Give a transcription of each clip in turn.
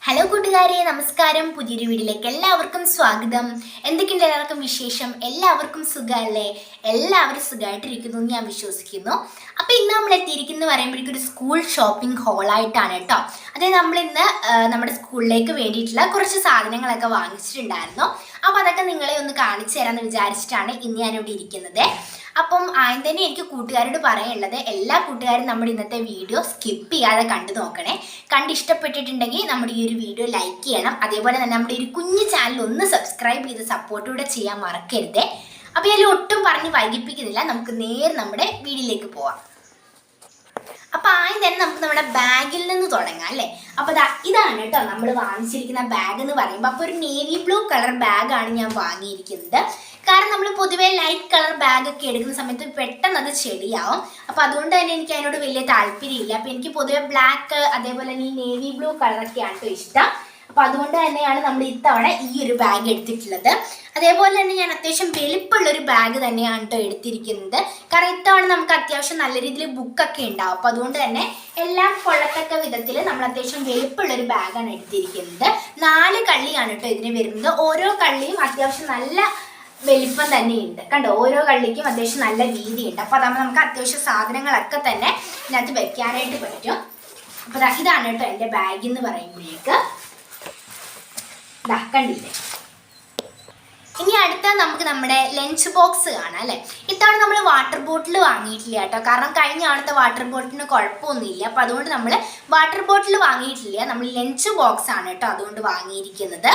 Hello കൂട്ടുകാരെ, നമസ്കാരം. പുതിയൊരു വീഡിയോയിലേക്ക് എല്ലാവർക്കും സ്വാഗതം. എന്തൊക്കെയുണ്ട് എല്ലാവർക്കും വിശേഷം? എല്ലാവർക്കും സുഖമല്ലേ? എല്ലാവരും സുഖമായിട്ടിരിക്കുന്നു എന്ന് ഞാൻ വിശ്വസിക്കുന്നു. അപ്പോൾ ഇന്ന് നമ്മൾ എത്തിയിരിക്കുന്നത് പറയുമ്പോഴേക്കും ഒരു സ്കൂൾ ഷോപ്പിംഗ് ഹോളായിട്ടാണ് കേട്ടോ. അതായത് നമ്മളിന്ന് നമ്മുടെ സ്കൂളിലേക്ക് വേണ്ടിയിട്ടുള്ള കുറച്ച് സാധനങ്ങളൊക്കെ വാങ്ങിച്ചിട്ടുണ്ടായിരുന്നു. അപ്പോൾ അതൊക്കെ നിങ്ങളെ ഒന്ന് കാണിച്ചു തരാമെന്ന് വിചാരിച്ചിട്ടാണ് ഇന്ന് ഞാനിവിടെ ഇരിക്കുന്നത്. അപ്പം ആദ്യം തന്നെ എനിക്ക് കൂട്ടുകാരോട് പറയാനുള്ളത്, എല്ലാ കൂട്ടുകാരും നമ്മുടെ ഇന്നത്തെ വീഡിയോ സ്കിപ്പ് ചെയ്യാതെ കണ്ടു നോക്കണേ. ഇഷ്ടപ്പെട്ടിട്ടുണ്ടെങ്കിൽ നമ്മുടെ ഈ ഒരു വീഡിയോ ലൈക്ക് ചെയ്യണം. അതേപോലെ തന്നെ നമ്മുടെ ഒരു കുഞ്ഞു ചാനൽ ഒന്ന് സബ്സ്ക്രൈബ് ചെയ്ത് സപ്പോർട്ടൂടെ ചെയ്യാൻ മറക്കരുതേ. അപ്പോൾ ഞാൻ ഒട്ടും പറഞ്ഞ് വൈകിപ്പിക്കുന്നില്ല, നമുക്ക് നേരെ നമ്മുടെ വീഡിയോയിലേക്ക് പോവാം. അപ്പോൾ ആദ്യം തന്നെ നമുക്ക് നമ്മുടെ ബാഗിൽ നിന്ന് തുടങ്ങാം അല്ലേ. അപ്പോൾ ഇതാണ് കേട്ടോ നമ്മൾ വാങ്ങിച്ചിരിക്കുന്ന ബാഗ് എന്ന് പറയുമ്പോൾ. അപ്പോൾ ഒരു നേവി ബ്ലൂ കളർ ബാഗാണ് ഞാൻ വാങ്ങിയിരിക്കുന്നത്. കാരണം നമ്മൾ പൊതുവേ ലൈറ്റ് കളർ ബാഗൊക്കെ എടുക്കുന്ന സമയത്ത് പെട്ടെന്ന് അത് ചെടിയാവും. അപ്പോൾ അതുകൊണ്ട് തന്നെ എനിക്ക് അതിനോട് വലിയ താല്പര്യമില്ല. അപ്പോൾ എനിക്ക് പൊതുവെ ബ്ലാക്ക് അതേപോലെ തന്നെ ഈ നേവി ബ്ലൂ കളറൊക്കെയാണ് കേട്ടോ ഇഷ്ടം. അപ്പോൾ അതുകൊണ്ട് തന്നെയാണ് നമ്മൾ ഇത്തവണ ഈ ഒരു ബാഗ് എടുത്തിട്ടുള്ളത്. അതേപോലെ തന്നെ ഞാൻ അത്യാവശ്യം വെളുപ്പുള്ളൊരു ബാഗ് തന്നെയാണ് കേട്ടോ എടുത്തിരിക്കുന്നത്. കാരണം ഇത്തവണ നമുക്ക് അത്യാവശ്യം നല്ല രീതിയിൽ ബുക്കൊക്കെ ഉണ്ടാവും. അപ്പോൾ അതുകൊണ്ട് തന്നെ എല്ലാം കൊള്ളത്തക്ക വിധത്തിൽ നമ്മൾ അത്യാവശ്യം വെളുപ്പുള്ളൊരു ബാഗാണ് എടുത്തിരിക്കുന്നത്. 4 കള്ളിയാണ് കേട്ടോ ഇതിന് വരുന്നത്. ഓരോ കള്ളിയും അത്യാവശ്യം നല്ല വലിപ്പം തന്നെയുണ്ട്. കണ്ടോ, ഓരോ കള്ളിക്കും അത്യാവശ്യം നല്ല വീതിയുണ്ട്. അപ്പോൾ അതാകുമ്പോൾ നമുക്ക് അത്യാവശ്യം സാധനങ്ങളൊക്കെ തന്നെ ഇതിനകത്ത് വെക്കാനായിട്ട് പറ്റും. അപ്പോൾ ഇതാണ് കേട്ടോ എൻ്റെ ബാഗ് എന്ന് പറയുമ്പോഴേക്ക്. കണ്ടില്ലേ. ഇനി അടുത്ത നമുക്ക് നമ്മുടെ ലഞ്ച് ബോക്സ് കാണാം അല്ലേ. ഇത്തവണ നമ്മൾ വാട്ടർ ബോട്ടിൽ വാങ്ങിയിട്ടില്ല കേട്ടോ. കാരണം കഴിഞ്ഞ ആളത്തെ വാട്ടർ ബോട്ടിലിന് കുഴപ്പമൊന്നുമില്ല. അപ്പോൾ അതുകൊണ്ട് നമ്മൾ വാട്ടർ ബോട്ടിൽ വാങ്ങിയിട്ടില്ല. നമ്മൾ ലഞ്ച് ബോക്സ് ആണ് കേട്ടോ അതുകൊണ്ട് വാങ്ങിയിരിക്കുന്നത്.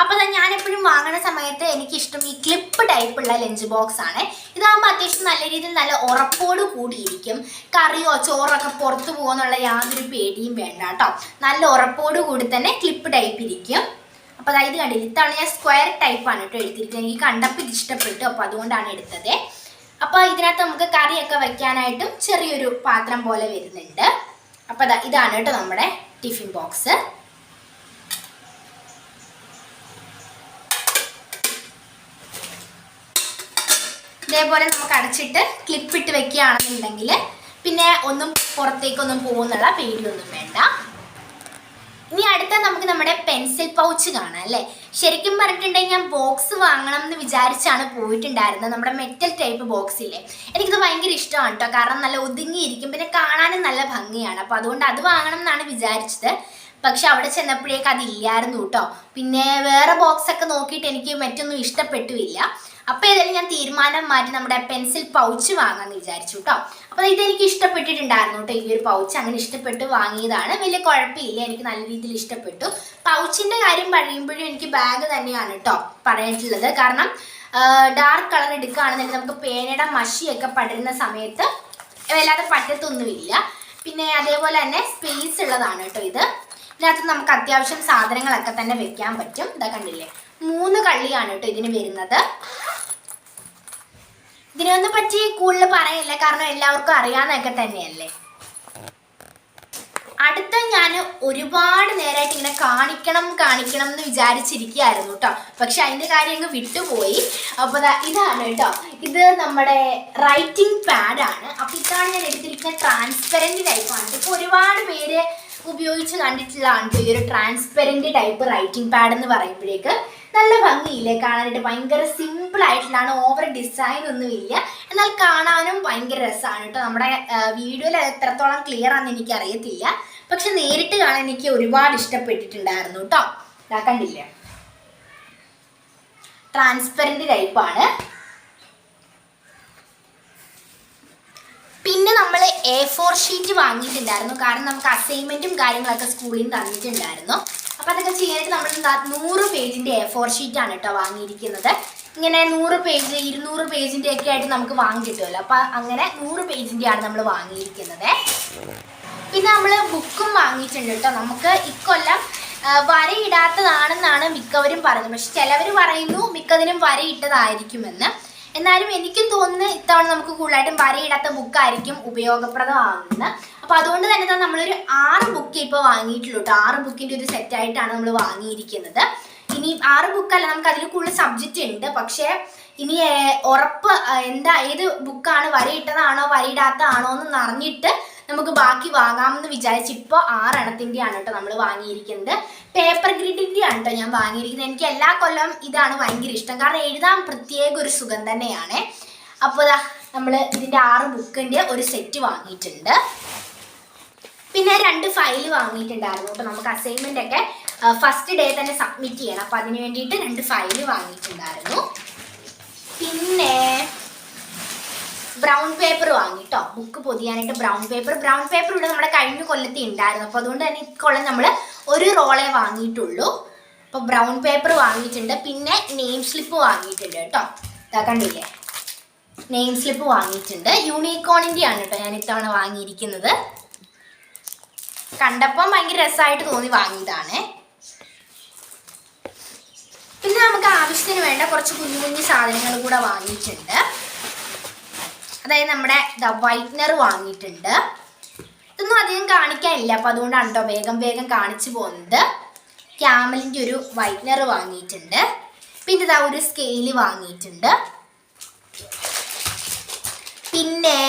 അപ്പോൾ ഞാനെപ്പോഴും വാങ്ങുന്ന സമയത്ത് എനിക്കിഷ്ടം ഈ ക്ലിപ്പ് ടൈപ്പുള്ള ലഞ്ച് ബോക്സ് ആണ്. ഇതാകുമ്പോൾ അത്യാവശ്യം നല്ല രീതിയിൽ നല്ല ഉറപ്പോട് കൂടിയിരിക്കും. കറിയോ ചോറൊക്കെ പുറത്തു പോകുന്നുള്ള യാതൊരു പേടിയും വേണ്ട കേട്ടോ. നല്ല ഉറപ്പോട് കൂടി തന്നെ ക്ലിപ്പ് ടൈപ്പ് ഇരിക്കും. അപ്പോൾ ഇത് കണ്ടില്ല, ഇത്തവണ ഞാൻ സ്ക്വയർ ടൈപ്പാണ് കേട്ടോ എടുത്തിരിക്കുന്നത്. എനിക്ക് കണ്ടപ്പോൾ ഇത് ഇഷ്ടപ്പെട്ടു, അപ്പോൾ അതുകൊണ്ടാണ് എടുത്തത്. അപ്പോൾ ഇതിനകത്ത് നമുക്ക് കറിയൊക്കെ വയ്ക്കാനായിട്ടും ചെറിയൊരു പാത്രം പോലെ വരുന്നുണ്ട്. അപ്പോൾ ഇതാണ് കേട്ടോ നമ്മുടെ ടിഫിൻ ബോക്സ്. ഇതേപോലെ നമുക്ക് അടച്ചിട്ട് ക്ലിപ്പിട്ട് വെക്കുകയാണെന്നുണ്ടെങ്കിൽ പിന്നെ ഒന്നും പുറത്തേക്കൊന്നും പോകുന്നുള്ള പേടിയൊന്നും വേണ്ട. ഇനി അടുത്ത നമുക്ക് നമ്മുടെ പെൻസിൽ പൗച്ച് കാണാം അല്ലേ. ശരിക്കും പറഞ്ഞിട്ടുണ്ടെങ്കിൽ ഞാൻ ബോക്സ് വാങ്ങണം എന്ന് വിചാരിച്ചാണ് പോയിട്ടുണ്ടായിരുന്നത്. നമ്മുടെ മെറ്റൽ ടൈപ്പ് ബോക്സില്ലേ, എനിക്കിത് ഭയങ്കര ഇഷ്ടമാണ് കേട്ടോ. കാരണം നല്ല ഒതുങ്ങിയിരിക്കും, പിന്നെ കാണാനും നല്ല ഭംഗിയാണ്. അപ്പോൾ അതുകൊണ്ട് അത് വാങ്ങണം എന്നാണ് വിചാരിച്ചത്. പക്ഷെ അവിടെ ചെന്നപ്പോഴേക്ക് അതില്ലായിരുന്നു കേട്ടോ. പിന്നെ വേറെ ബോക്സൊക്കെ നോക്കിയിട്ട് എനിക്ക് മറ്റൊന്നും ഇഷ്ടപ്പെട്ടുമില്ല. അപ്പോൾ ഏതായാലും ഞാൻ തീരുമാനം മാറ്റി നമ്മുടെ പെൻസിൽ പൗച്ച് വാങ്ങാമെന്ന് വിചാരിച്ചു കേട്ടോ. അപ്പോൾ ഇതെനിക്ക് ഇഷ്ടപ്പെട്ടിട്ടുണ്ടായിരുന്നു കേട്ടോ. ഈ ഒരു പൗച്ച് അങ്ങനെ ഇഷ്ടപ്പെട്ട് വാങ്ങിയതാണ്. വലിയ കുഴപ്പമില്ല, എനിക്ക് നല്ല രീതിയിൽ ഇഷ്ടപ്പെട്ടു. പൗച്ചിൻ്റെ കാര്യം പറയുമ്പോഴും എനിക്ക് ബാഗ് തന്നെയാണ് കേട്ടോ പറഞ്ഞിട്ടുള്ളത്. കാരണം ഡാർക്ക് കളർ എടുക്കുകയാണെന്നുണ്ടെങ്കിൽ നമുക്ക് പേനയുടെ മഷിയൊക്കെ പടരുന്ന സമയത്ത് വല്ലാതെ പറ്റത്തൊന്നുമില്ല. പിന്നെ അതേപോലെ തന്നെ സ്പേസ് ഉള്ളതാണ് കേട്ടോ ഇത്. ഇതിനകത്ത് നമുക്ക് അത്യാവശ്യം സാധനങ്ങളൊക്കെ തന്നെ വെക്കാൻ പറ്റും. ഇതാ കണ്ടില്ലേ, 3 കള്ളിയാണ് കേട്ടോ ഇതിന് വരുന്നത്. ഇതിനൊന്നും പറ്റി കൂടുതൽ പറയില്ല, കാരണം എല്ലാവർക്കും അറിയാവുന്നതൊക്കെ തന്നെയല്ലേ. അടുത്ത ഞാൻ ഒരുപാട് നേരമായിട്ട് ഇങ്ങനെ കാണിക്കണം എന്ന് വിചാരിച്ചിരിക്കുകയായിരുന്നു കേട്ടോ. പക്ഷെ അതിൻ്റെ കാര്യം അങ്ങ് വിട്ടുപോയി. അപ്പോൾ ഇതാണ് കേട്ടോ, ഇത് നമ്മുടെ റൈറ്റിംഗ് പാഡാണ്. അപ്പോൾ ഇതാണ് ഞാൻ എടുത്തിരിക്കുന്ന ട്രാൻസ്പെറൻറ്റ് ടൈപ്പാണ്. ഇപ്പോൾ ഒരുപാട് പേര് ഉപയോഗിച്ച് കണ്ടിട്ടുള്ളതാണ് ഈ ഒരു ട്രാൻസ്പെറൻറ്റ് ടൈപ്പ് റൈറ്റിംഗ് പാഡ് എന്ന് പറയുമ്പോഴേക്ക്. നല്ല ഭംഗിയില്ലേ കാണാനായിട്ട്. ഭയങ്കര സിമ്പിൾ ആയിട്ടുള്ളതാണ്, ഓവർ ഡിസൈൻ ഒന്നുമില്ല, എന്നാൽ കാണാനും ഭയങ്കര രസമാണ് കേട്ടോ. നമ്മുടെ വീഡിയോയിൽ എത്രത്തോളം ക്ലിയർ ആണെന്ന് എനിക്കറിയത്തില്ല, പക്ഷെ നേരിട്ട് കാണാൻ എനിക്ക് ഒരുപാട് ഇഷ്ടപ്പെട്ടിട്ടുണ്ടായിരുന്നു കേട്ടോ. കണ്ടില്ലേ, ട്രാൻസ്പെറൻറ്റ് ടൈപ്പാണ്. പിന്നെ നമ്മൾ A4 ഷീറ്റ് വാങ്ങിയിട്ടുണ്ടായിരുന്നു. കാരണം നമുക്ക് അസൈൻമെൻറ്റും കാര്യങ്ങളൊക്കെ സ്കൂളിൽ നിന്ന് തന്നിട്ടുണ്ടായിരുന്നു. അപ്പോൾ അതൊക്കെ ചെയ്യാനായിട്ട് നമ്മൾ 100 പേജിൻ്റെ A4 ഷീറ്റാണ് കേട്ടോ വാങ്ങിയിരിക്കുന്നത്. ഇങ്ങനെ 100 പേജ് 200 പേജിൻ്റെ ഒക്കെ ആയിട്ട് നമുക്ക് വാങ്ങി കിട്ടുമല്ലോ. അപ്പോൾ അങ്ങനെ 100 പേജിൻ്റെയാണ് നമ്മൾ വാങ്ങിയിരിക്കുന്നത്. പിന്നെ നമ്മൾ ബുക്കും വാങ്ങിയിട്ടുണ്ട് കേട്ടോ. നമുക്ക് ഇക്കൊല്ലം വരയിടാത്തതാണെന്നാണ് മിക്കവരും പറയുന്നത്. പക്ഷെ ചിലവർ പറയുന്നു മിക്കതിനും വരയിട്ടതായിരിക്കുമെന്ന്. എന്നാലും എനിക്കും തോന്നുന്നു ഇത്തവണ നമുക്ക് കൂടുതലായിട്ടും വരയിടാത്ത ബുക്കായിരിക്കും ഉപയോഗപ്രദമാകുന്നത്. അപ്പോൾ അതുകൊണ്ട് തന്നെ നമ്മളൊരു 6 ബുക്ക് ഇപ്പോൾ വാങ്ങിയിട്ടുള്ളൂ കേട്ടോ. 6 ബുക്കിൻ്റെ ഒരു സെറ്റായിട്ടാണ് നമ്മൾ വാങ്ങിയിരിക്കുന്നത്. ഇനി 6 ബുക്കല്ല, നമുക്ക് അതിൽ കൂടുതൽ സബ്ജക്റ്റ് ഉണ്ട്. പക്ഷേ ഇനി ഉറപ്പ് ഏത് ബുക്കാണ് വരയിട്ടതാണോ വരയിടാത്തതാണോ എന്ന് അറിഞ്ഞിട്ട് നമുക്ക് ബാക്കി വാങ്ങാമെന്ന് വിചാരിച്ച് ഇപ്പോൾ 6 എണ്ണത്തിൻ്റെയാണ് കേട്ടോ നമ്മൾ വാങ്ങിയിരിക്കുന്നത്. പേപ്പർ ഗ്രിഡിൻ്റെയാണ് കേട്ടോ ഞാൻ വാങ്ങിയിരിക്കുന്നത്. എനിക്ക് എല്ലാ കൊല്ലം ഇതാണ് ഭയങ്കര ഇഷ്ടം, കാരണം എഴുതാൻ പ്രത്യേക ഒരു സുഖം തന്നെയാണ്. അപ്പോൾ നമ്മൾ ഇതിൻ്റെ 6 ബുക്കിൻ്റെ ഒരു സെറ്റ് വാങ്ങിയിട്ടുണ്ട്. പിന്നെ 2 ഫയൽ വാങ്ങിയിട്ടുണ്ടായിരുന്നു. അപ്പോൾ നമുക്ക് അസൈൻമെൻ്റ് ഒക്കെ ഫസ്റ്റ് ഡേ തന്നെ സബ്മിറ്റ് ചെയ്യണം. അപ്പോൾ അതിന് വേണ്ടിയിട്ട് 2 ഫയൽ വാങ്ങിയിട്ടുണ്ടായിരുന്നു. പിന്നെ ബ്രൗൺ പേപ്പർ വാങ്ങിട്ടോ, ബുക്ക് പൊതിയാനായിട്ട് ബ്രൗൺ പേപ്പർ ഇവിടെ നമ്മുടെ കഴിഞ്ഞ കൊല്ലത്തിൽ ഉണ്ടായിരുന്നു. അപ്പോൾ അതുകൊണ്ട് തന്നെ ഇക്കൊല്ലം നമ്മൾ ഒരു റോളേ വാങ്ങിയിട്ടുള്ളൂ. അപ്പോൾ ബ്രൗൺ പേപ്പർ വാങ്ങിയിട്ടുണ്ട്. പിന്നെ നെയിം സ്ലിപ്പ് വാങ്ങിയിട്ടുണ്ട് കേട്ടോ. കണ്ടില്ലേ, നെയിം സ്ലിപ്പ് വാങ്ങിയിട്ടുണ്ട്. യൂണിക്കോണിൻ്റെ ആണ് കേട്ടോ ഞാൻ ഇത്തവണ വാങ്ങിയിരിക്കുന്നത്. കണ്ടപ്പം ഭയങ്കര രസമായിട്ട് തോന്നി വാങ്ങിയതാണ്. പിന്നെ നമുക്ക് ആവശ്യത്തിന് വേണ്ട കുറച്ച് കുഞ്ഞു കുഞ്ഞു സാധനങ്ങൾ കൂടെ വാങ്ങിയിട്ടുണ്ട്. അതായത് നമ്മുടെ വൈറ്റ്നർ വാങ്ങിയിട്ടുണ്ട്. ഇതൊന്നും അധികം കാണിക്കാനില്ല, അപ്പോൾ അതുകൊണ്ടാണ് കേട്ടോ വേഗം കാണിച്ചു പോകുന്നത്. ക്യാമലിൻ്റെ ഒരു വൈറ്റ്നർ വാങ്ങിയിട്ടുണ്ട്. പിന്നെ ഒരു സ്കെയില് വാങ്ങിയിട്ടുണ്ട്. പിന്നെ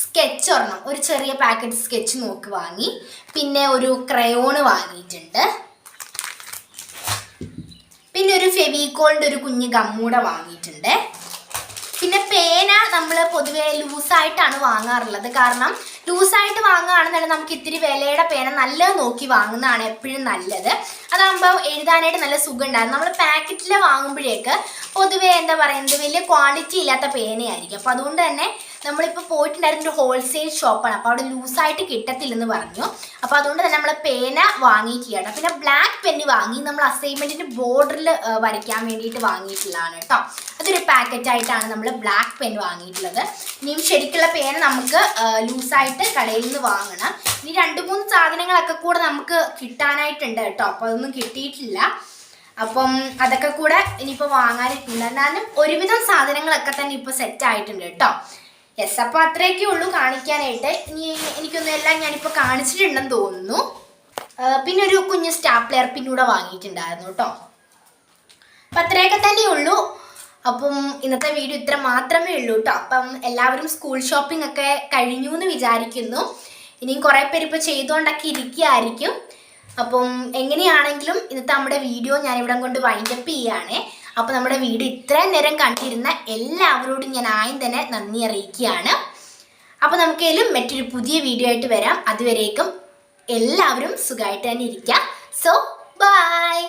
സ്കെച്ച് ഒരെണ്ണം, ഒരു ചെറിയ പാക്കറ്റ് സ്കെച്ച് നോക്ക് വാങ്ങി. പിന്നെ ഒരു ക്രയോണ് വാങ്ങിയിട്ടുണ്ട്. പിന്നെ ഒരു ഫെവിക്കോളിൻ്റെ ഒരു കുഞ്ഞ് ഗമ്മൂടെ വാങ്ങിയിട്ടുണ്ട്. പിന്നെ പേന നമ്മൾ പൊതുവെ ലൂസായിട്ടാണ് വാങ്ങാറുള്ളത്, കാരണം ലൂസായിട്ട് വാങ്ങുകയാണെന്നുണ്ടെങ്കിൽ നമുക്ക് ഇത്തിരി വിലയുടെ പേന നല്ലത് നോക്കി വാങ്ങുന്നതാണ് എപ്പോഴും നല്ലത്. അതാകുമ്പോൾ എഴുതാനായിട്ട് നല്ല സുഖം ഉണ്ടാകും. നമ്മൾ പാക്കറ്റിൽ വാങ്ങുമ്പോഴേക്ക് പൊതുവെ എന്താ പറയുന്നത്, വലിയ ക്വാളിറ്റി ഇല്ലാത്ത പേനയായിരിക്കും. അപ്പോൾ അതുകൊണ്ട് തന്നെ നമ്മളിപ്പോൾ പോയിട്ടുണ്ടായിരുന്ന ഒരു ഹോൾസെയിൽ ഷോപ്പാണ്, അപ്പോൾ അവിടെ ലൂസായിട്ട് കിട്ടത്തില്ലെന്ന് പറഞ്ഞു. അപ്പോൾ അതുകൊണ്ട് തന്നെ നമ്മൾ പേന വാങ്ങിയിട്ടില്ല. പിന്നെ ബ്ലാക്ക് പെന്ന് വാങ്ങി, നമ്മൾ അസൈൻമെൻറ്റിൻ്റെ ബോർഡറിൽ വരയ്ക്കാൻ വേണ്ടിയിട്ട് വാങ്ങിയിട്ടുള്ളതാണ് കേട്ടോ. അതൊരു പാക്കറ്റായിട്ടാണ് നമ്മൾ ബ്ലാക്ക് പെൻ വാങ്ങിയിട്ടുള്ളത്. ഇനിയും ശരിക്കുള്ള പേന നമുക്ക് ലൂസായിട്ട് കടയിൽ നിന്ന് വാങ്ങണം. ഇനി 2-3 സാധനങ്ങളൊക്കെ കൂടെ നമുക്ക് കിട്ടാനായിട്ടുണ്ട് കേട്ടോ. അപ്പോൾ അതൊന്നും കിട്ടിയിട്ടില്ല. അപ്പം അതൊക്കെ കൂടെ ഇനിയിപ്പോൾ വാങ്ങാനിട്ടുണ്ട്. എന്നാലും ഒരുവിധം സാധനങ്ങളൊക്കെ തന്നെ ഇപ്പോൾ സെറ്റ് ആയിട്ടുണ്ട് കേട്ടോ. യെസ്, അപ്പോൾ അത്രയൊക്കെ ഉള്ളൂ കാണിക്കാനായിട്ട്. ഇനി എനിക്കൊന്നും എല്ലാം ഞാനിപ്പോൾ കാണിച്ചിട്ടുണ്ടെന്ന് തോന്നുന്നു. പിന്നെ ഒരു കുഞ്ഞ് സ്റ്റാപ്ലെയർ പിന്നൂടെ വാങ്ങിയിട്ടുണ്ടായിരുന്നു കേട്ടോ. അപ്പം അത്രയൊക്കെ തന്നെ ഉള്ളൂ. അപ്പം ഇന്നത്തെ വീഡിയോ ഇത്ര മാത്രമേ ഉള്ളൂ കേട്ടോ. അപ്പം എല്ലാവരും സ്കൂൾ ഷോപ്പിംഗ് ഒക്കെ കഴിഞ്ഞു എന്ന് വിചാരിക്കുന്നു. ഇനിയും കുറേ പേര് ഇപ്പോൾ ചെയ്തുകൊണ്ടൊക്കെ ഇരിക്കുകയായിരിക്കും. അപ്പം എങ്ങനെയാണെങ്കിലും ഇന്നത്തെ നമ്മുടെ വീഡിയോ ഞാനിവിടെ കൊണ്ട് വൈൻഡപ്പ് ചെയ്യുകയാണ്. അപ്പോൾ നമ്മുടെ വീഡിയോ ഇത്രയും നേരം കണ്ടിരുന്ന എല്ലാവരോടും ഞാൻ ആദ്യം തന്നെ നന്ദി അറിയിക്കുകയാണ്. അപ്പോൾ നമുക്കേലും മറ്റൊരു പുതിയ വീഡിയോ ആയിട്ട് വരാം. അതുവരേക്കും എല്ലാവരും സുഖമായിട്ട് തന്നെ ഇരിക്കുക. So by.